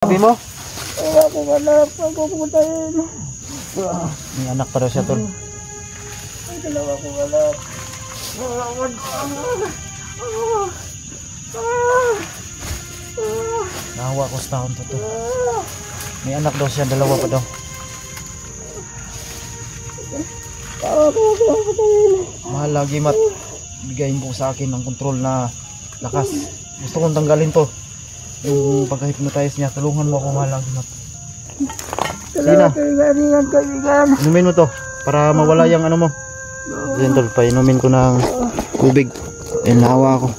Sabi mo? Wala akong anak, ako pumatayin. May anak pa daw siya, tol. May dalawa akong anak. Nahawa ko sa taon to, tol. May anak daw siya, dalawa pa daw. Ako pumatayin. Mahal lagi, Mat. Bigayin po sa akin ng kontrol na lakas. Gusto kong tanggalin to. Yung pagka-hypnotize niya, tulungan mo ako, mahal lagi, Mat. Salamat kaibigan. Inumin mo to para mawala yung ano mo. Yan, tol, painumin ko ng tubig. Ayun, nahawa ako.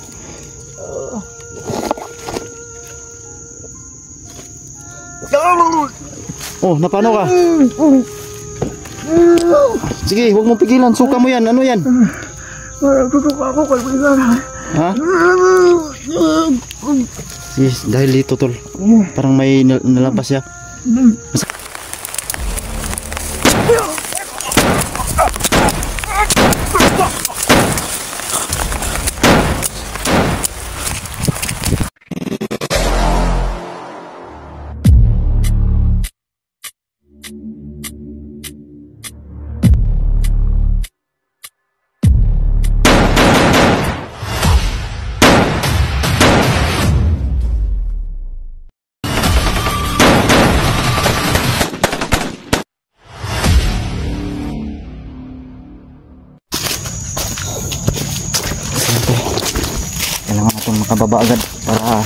Oh, napano ka? Sige, huwag mo pigilan. Suka mo yan. Ano yan? Tutuka ako kaibigan. Ha? Sige, dahil dito, tol. Parang may nalabas siya. Kailangan natin makababa agad para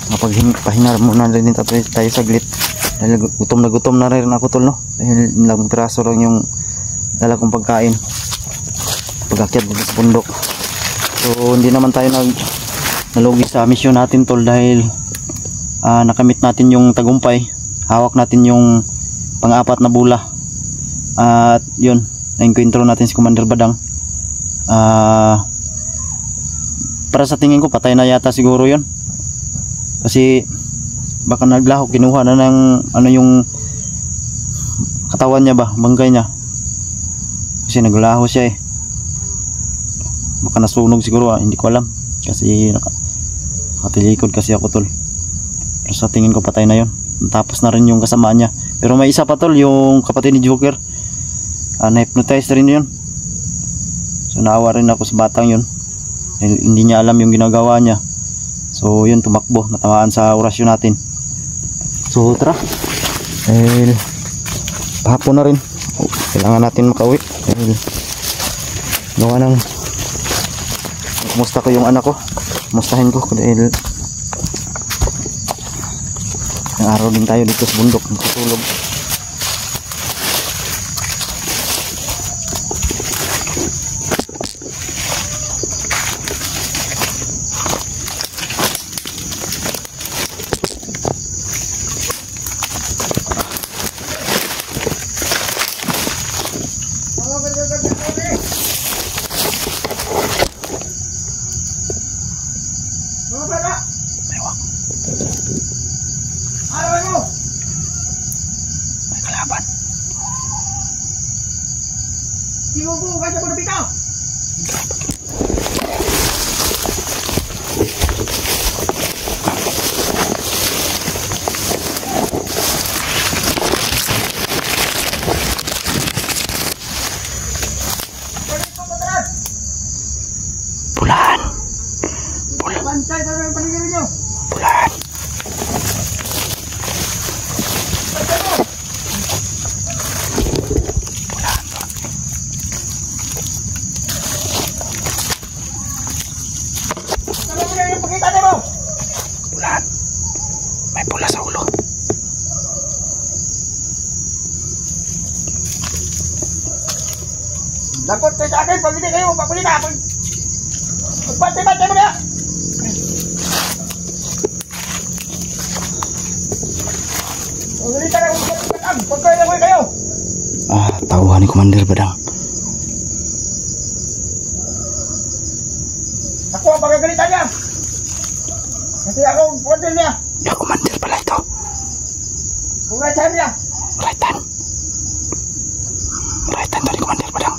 mapagpahinga muna rin tayo saglit dahil gutom na rin ako, tol, no? Dahil ilang piraso lang yung dala kong pagkain pag-akyat dito sa bundok. So hindi naman tayo nalugi sa misyon natin, tol, dahil nakamit natin yung tagumpay, hawak natin yung pang-apat na bula at yun, na-encuentro natin si Commander Badang. Para sa tingin ko patay na yata siguro yun, kasi baka naglaho, kinuha na ng ano yung katawan niya ba, banggay niya, kasi naglaho siya baka nasunog siguro, hindi ko alam kasi nakatilikod kasi ako, tol. Pero sa tingin ko patay na yun, tapos na rin yung kasamaan niya. Pero may isa pa, tol, yung kapatid ni Joker, na-hypnotize rin yun. So naawa rin ako sa batang yun, hindi niya alam yung ginagawa niya. So yun, tumakbo, natamaan sa orasyon natin. So tara, dahil hapon na rin, kailangan natin makauwi. Dahil gawa ng kumusta ko yung anak ko, kumustahin ko dahil ng araw din tayo dito sa bundok natutulog. May kalaban. Sinubukan sa pagpita. Bulan. Pantay na rin paligid niyo. Bulan. Bulan. May pula sa ulo. Lakot kayo sa akin pag hindi kayo magpapalita. Magpantay mo na. Magpalita na kung pagkaya ko kayo. Tauhan ni Commander Badang. Ako ang pagkagalitan niya. Kasi ako ang pwede niya. Ya, Commander pala ito. Kung raitan niya. Raitan to ni Commander Badang.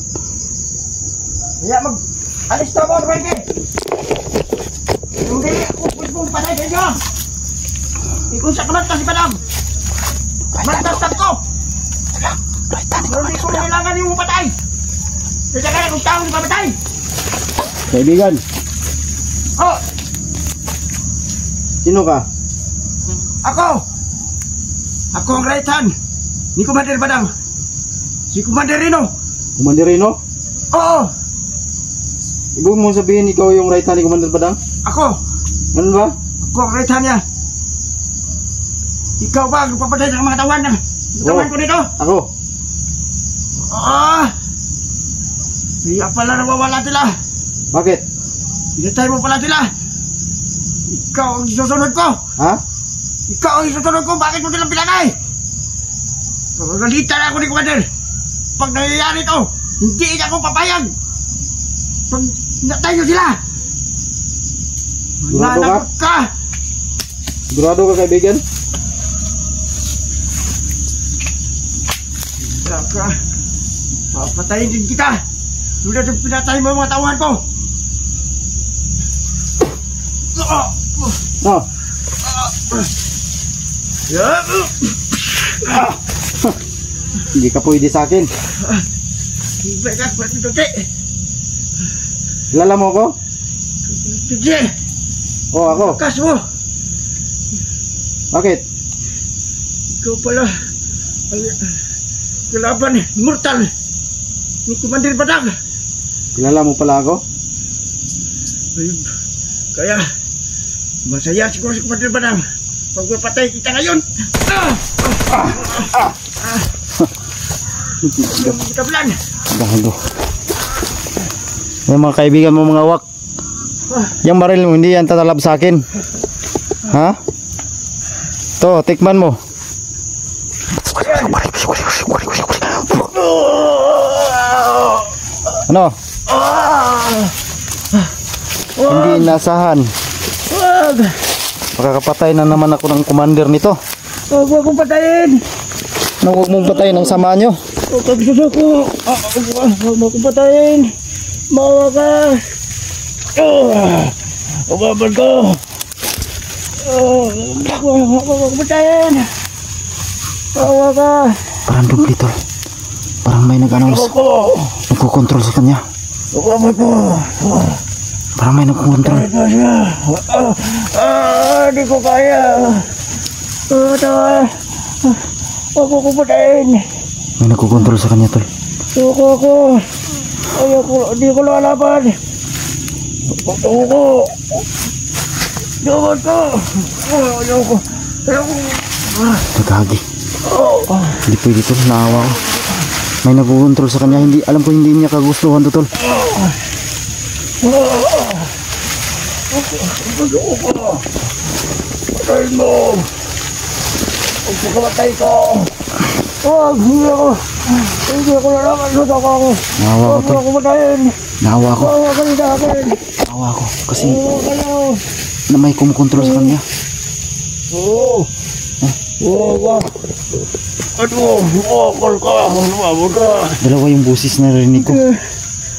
Kaya mag-alis na ako, Frankie. Hindi. nyo. Ikon sa kalat kasi padam. Magdastag ko. Pero hindi ko kailangan yung patay. Kasi kaya kung taong di papatay. Kaibigan, Oh, sino ka? Ako ang right hand ni Commander Badang. Si Commander Rino. Kumandirino? Oo, Ibig mo sabihin ikaw yung right hand ni Commander Badang? ako. Ganun ba? Ako ang right hand niya. Ikaw ba ang papatay ng mga tawan na katawan ko dito? Ako. Kaya pala nawawala sila. Bakit? Hinatay mo pala sila. Ikaw ang isusunod ko. Ha? Ikaw ang isusunod ko. Bakit mo silang pinatay? Pagagalitan ako ni Commander. Pag nangyayari ito, hindi ako papayag. Pag hinatay nyo sila. Sigurado ka? Nanakot ka. Sigurado ka, kaibigan? Wala ka. Papatayin din kita. Tulad ng pinatay mo ang mga tauhan ko. No. Hindi ka pwede sa akin. Ibig ka, pwede tuti. Kilala mo ako? Tuti. Oo, ako. Kas mo. Bakit? Ikaw pala. Ang kalaban, mortal. Ni Commander Badang. Kilala mo pala ako? Ayun. Kaya, masaya siguro si Commander Badang. Pag mapatay kita ngayon. Kita plan. Gago. Yung mga kaibigan mo mga wak. Yung baril mo hindi yan tatalab sa akin. Ha? To, tikman mo. Ano? Hindi inasahan. Makakapatay na naman ako ng commander nito. Huwag akong patayin. Nang huwag mong patayin ang sama nyo. Huwag kang susuko. Huwag mo akong patayin. Mawa ka. Umaban ko. Huwag akong patayin. Mawa ka. Parang dupli tol. Parang may nag-announce. Nagkukontrol sa kanya. Umaban ko. Parang may nagkukontrol. Ito siya. Di ko kaya. Huwag akong patayin. May nagkukontrol sa kanya tol. Suko ko. Ayoko, di ko lalaban. Suko. Suko ko. Ayoko. Ayoko. Nagkahagi. Hindi pwede tol. Naawa ko. May nagkukontrol sa kanya. Hindi, alam ko hindi niya kagustuhan to tol. Suko. Patayin mo. Huwag mo kamatay ko. Hindi ako lalaban. Suko ko. Naawa ko Huwag mo tol. ako patayin. Naawa ko. Huwag ka sa akin. Naawa ko. Kasi Huwag kayo. na may kumukontrol sa kanya. Oo. Oo. Ano? Wakal ka. Lumabog ka. Dalawa yung busis na narinig ko.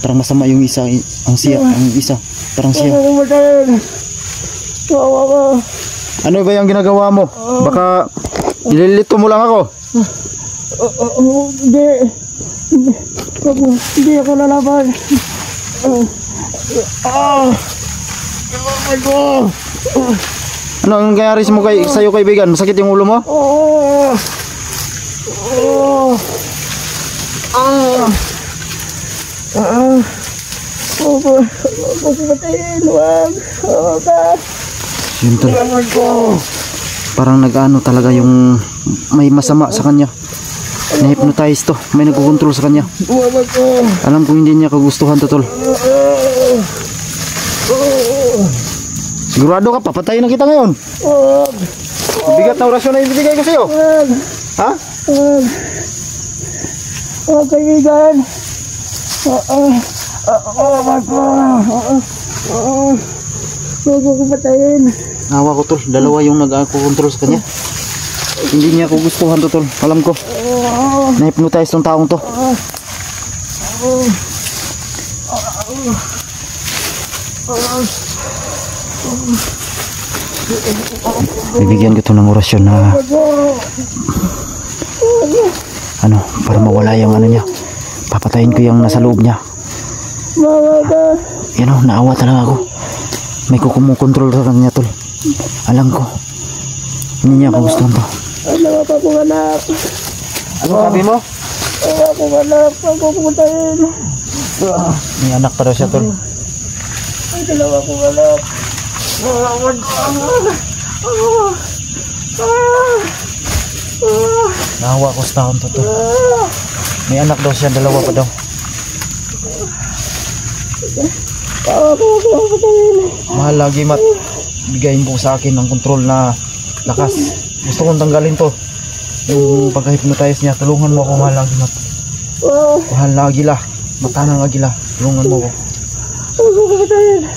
Parang masama yung isa. Ang isa. Parang siya. Huwag mo tayo. Wawa ka. Ano ba yung ginagawa mo? Baka ililito mo lang ako. Hindi. Hindi ako lalaban. Lumabog ko. Ano ang nangyayari sa'yo kaibigan? Masakit yung ulo mo? Oo. Huwag patayin. Huwag ka. Yun tol. Lumabog ko. Parang nag-ano talaga yung may masama sa kanya. Na-hypnotize to. May nagkukontrol sa kanya. Lumabog ko. Alam ko hindi niya kagustuhan to tol. Sigurado ka, papatayin na kita ngayon. Huwag. Bigat na orasyon na ibigay ko sa'yo. Huwag. Ha? Huwag. Huwag kaibigan. Huwag ko. Huwag ko patayin. Nawa ko tol, dalawa yung nag-control sa kanya. Hindi niya ako gustuhan to tol, alam ko. Na-hypnotize tong taong to. Bibigyan ko to ng orasyon na ano, para mawala yung ano niya. Papatayin ko yung nasa loob niya. Yan o, naawa talaga ako. May kumukontrol sa kanya tol. Alam ko hindi niya kagustuhan to. Ano pa kung anak? Ano sabi mo? Ano kung anak? Ako kumatayin. May anak pa daw siya tol. Ay, dalawa kong anak. Naawa ko sa taon to tol. May anak daw siya, dalawa pa daw. Ako kumatayin. Mahal lagi mat. Bigayin po sa akin ng kontrol na lakas. Gusto kong tanggalin to. Yung pagka-hypnotize niya, tulungan mo ako mahal lagi mat. Mahal na agila. Mata ng agila. Tulungan mo ako. Ako kumatayin.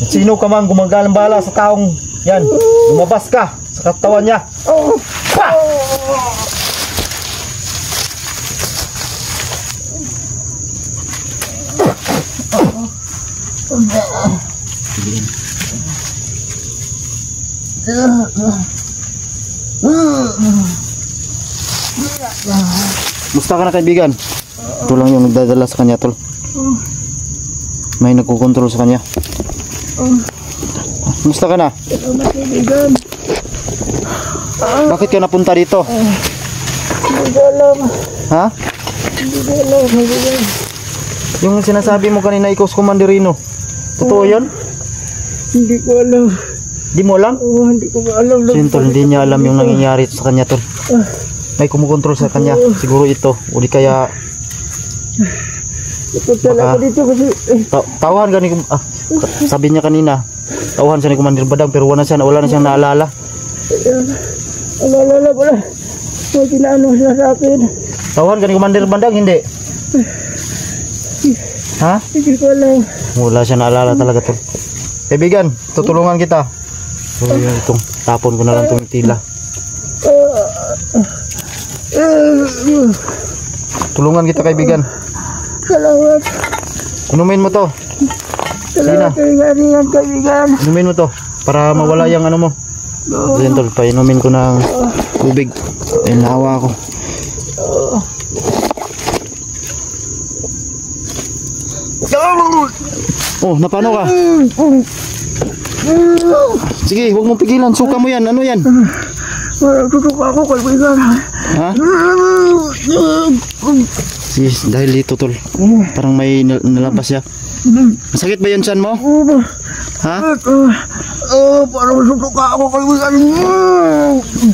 At sino ka man gumagalang bala sa taong yan, lumabas ka sa katawan niya. Pa! Musta ka na kaibigan? Ito lang yung nagdadala sa kanya tol. May nagkukontrol sa kanya. Musta ka na? Kaibigan. Bakit ka napunta dito? Hindi ko alam. Ha? Hindi ko alam, kaibigan. Yung sinasabi mo kanina ikaw sa komanderino, totoo yun? Hindi ko alam. Di mo alam? Hindi ko alam. Sintol, hindi niya alam yung nangyayari sa kanya tol. May kumukontrol sa kanya. Siguro ito. O di kaya Ikutan ako dito kasi tawahan ka ni sabi niya kanina. Tawahan siya ni Commander Badang pero wala na siyang naalala. Alala pala. May tinanong siya sa akin. Tawahan ka ni Commander Badang, hindi? Ha? Hindi ko alam. Wala siya naalala talaga tol. Kaibigan, tutulungan kita. So, itong tapon ko na lang itong tila. Tulungan kita kaibigan. Salamat. Inumin mo to. Salamat kaibigan. Inumin mo to para mawala yung ano mo. Ayan tol, painumin ko ng tubig. Ayun, nahawa ako. Oh, napano ka? Sige, huwag mong pigilan. Suka mo yan. Ano yan? Tutok ako kaibigan. Ha? Sige, dahil dito tol. Parang may nalabas siya. Masakit ba yan tiyan mo? Ha? Parang tutok ako kaibigan.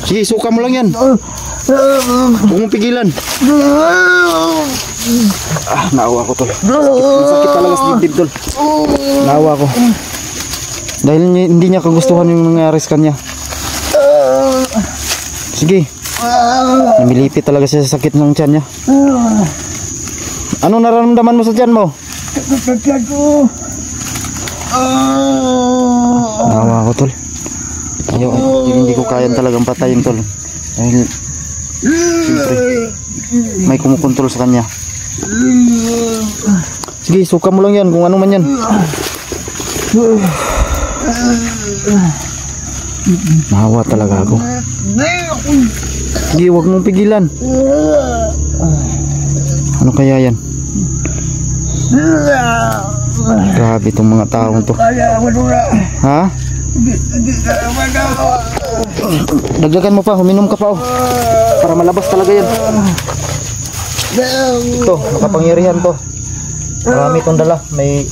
Sige, suka mo lang yan. Huwag mong pigilan. Naawa ko tol. Masakit talaga sa dibdib tol. Naawa ko. Dahil hindi niya kagustuhan yung nangyari sa kanya. Sige. Namilipit talaga siya sa sakit ng tiyan niya. Ano nararamdaman mo sa tiyan mo? Sakit ko. Naawa ko tol. Ayaw, hindi ko kayang talagang patayin tol. Dahil siyempre may kumukontrol sa kanya. Sige, suka mo lang yan kung ano man yan. Nahawa talaga ako. Sige, huwag mong pigilan. Ano kaya yan? Grabe itong mga taong to. Ha? Dagdagan mo pa, huminom ka pa oh. Para malabas talaga yan. Ito, nakapangyarihan to. Marami itong dala. May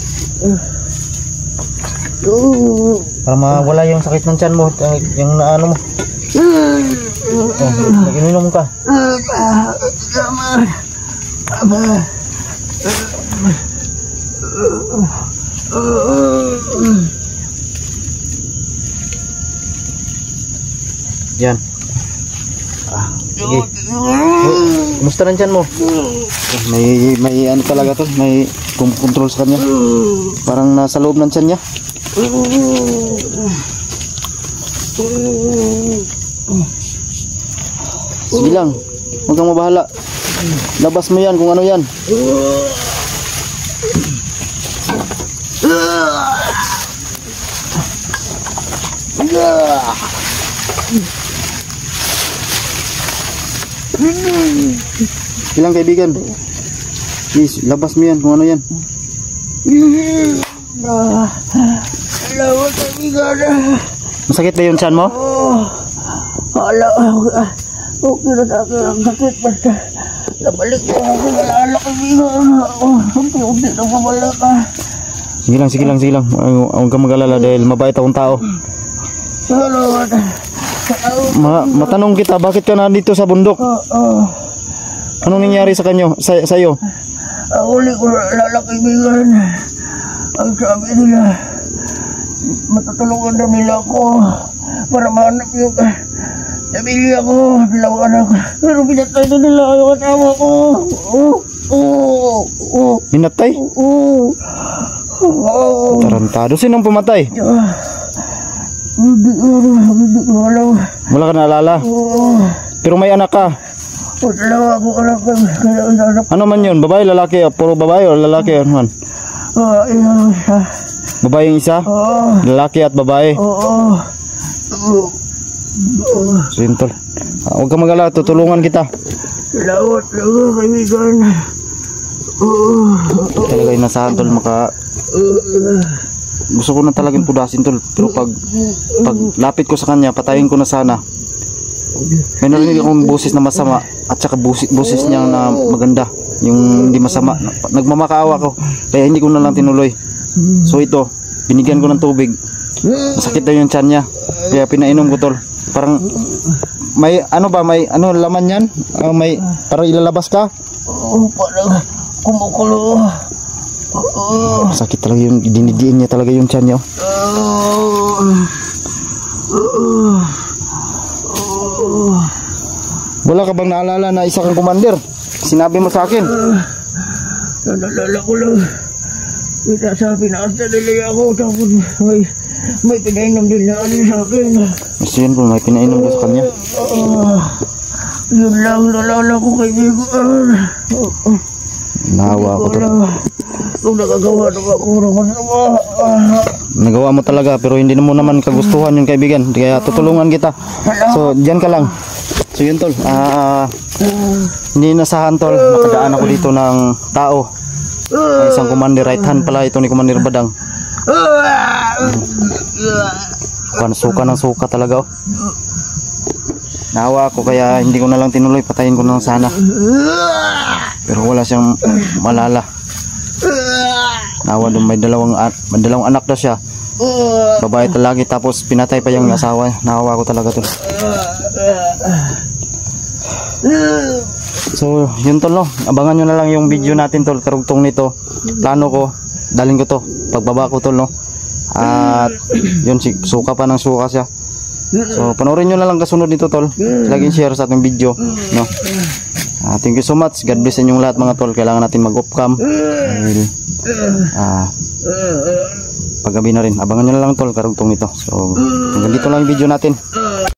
para mawala yung sakit ng tiyan mo. Yung naano mo. Oh, nag-ininom ka. Yan. Sige. Kumusta na tiyan mo? May ano talaga to. May control sa kanya. Parang nasa loob ng tiyan niya. Sige lang. Huwag kang mabahala. Labas mo yan kung ano yan. Ilang kaibigan. Please, labas mo yan kung ano yan. Salamat kaibigan. Masakit ba yung tiyan mo? Okay na sa akin ang sakit. Basta nabalik ko ako ng alala kaibigan. Unti-unti na pabalik ka. Sige lang. Huwag kang mag-alala dahil mabait akong tao. Salamat. Matanong kita, bakit ka nandito sa bundok? Anong nangyari sa kanyo, sa'yo? Ang uli ko na alala kaibigan. Ang sabi nila, matutulungan na nila ako para mahanap yung pamilya ko, dalawang anak. Pero pinatay na nila yung asawa ko. Minatay? Tarantado. Sinong pumatay? Hindi ko alam. Wala ka naalala? Pero may anak ka. Dalawa ako anak ko. Ano man yun? Babae, lalaki? Puro babae o lalaki? Ano man? Babae yung isa? Lalaki at babae? So yun tol. Huwag ka mag-alala, tutulungan kita. Salamat kaibigan. Talaga yung nasahan tol, gusto ko na talagang pudasin tol. Pero pag lapit ko sa kanya, patayin ko na sana. May narinig akong boses na masama at saka boses niya na maganda, yung hindi masama. Nagmamakaawa ko, kaya hindi ko na lang tinuloy. So ito, binigyan ko ng tubig. Masakit daw yung tiyan niya, kaya pinainom ko tol. Parang may laman yan? May parang ilalabas ka? Parang kumukulo. Sakit talaga yung dinidiin niya talaga yung tiyan niya. Wala ka bang naalala na isa kang commander? Sinabi mo sa akin. Naalala ko lang. Sabi na nila ako. Tapos may pinainom din na sa akin. Gusto yun po, may pinainom ko sa kanya. Yun lang naalala ko kaibigan. Nahawa ako to. Kung nakagawa na ako masama. Nagawa mo talaga pero hindi mo naman kagustuhan yung kaibigan. Kaya tutulungan kita. So dyan ka lang. So yun tol, hindi nasahan tol, nakadaan ako dito ng tao. May isang commander, right hand pala ito ni Commander Badang. Suka ng suka talaga oh. Nahawa ako kaya hindi ko na lang tinuloy, patayin ko na lang sana. Pero wala siyang malala. Nahawa doon, may dalawang anak na siya. Babae talagi, tapos pinatay pa yung asawa. Nahawa ko talaga tol. So yun tol no, abangan nyo na lang yung video natin tol, karugtong nito. Plano ko, dalhin ko to pagbaba ko tol no. At yun, suka pa ng suka siya. So panoorin nyo na lang kasunod nito tol. Laging share sa ating video no. Thank you so much, God bless inyong lahat mga tol. Kailangan natin mag off cam dahil paggabi na rin. Abangan nyo na lang tol, karugtong nito. So hanggang dito lang yung video natin.